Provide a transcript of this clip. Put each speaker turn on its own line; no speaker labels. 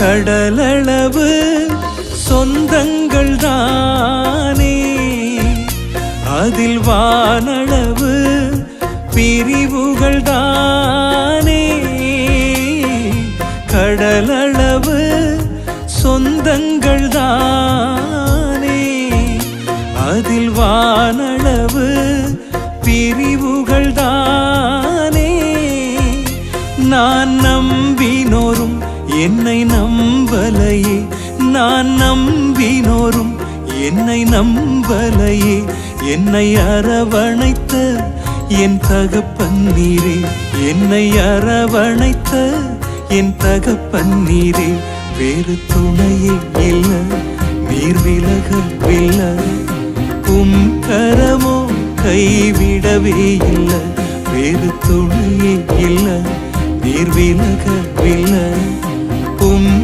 கடலளவு சொந்தங்கள் தானே, அதில் வானளவு பிரிவுகள் தானே. கடலளவு சொந்தங்கள் தானே, அதில் வானளவு பிரிவுகள் தானே. நான் நம்பினோரும் என்னை நம்பலையே, நான் நம்பினோரும் என்னை நம்பலையே. என்னை அரவணைத்த என் தகப்பன் நீரே, என்னை அரவணைத்த என் தகப்பன் நீரே. வேறு துணையே இல்ல, நீர் விலகவில்லை, உம் கரமோ கைவிடவே இல்லை. வேறு துணையே இல்ல, நீர் விலகவில்லை, உம்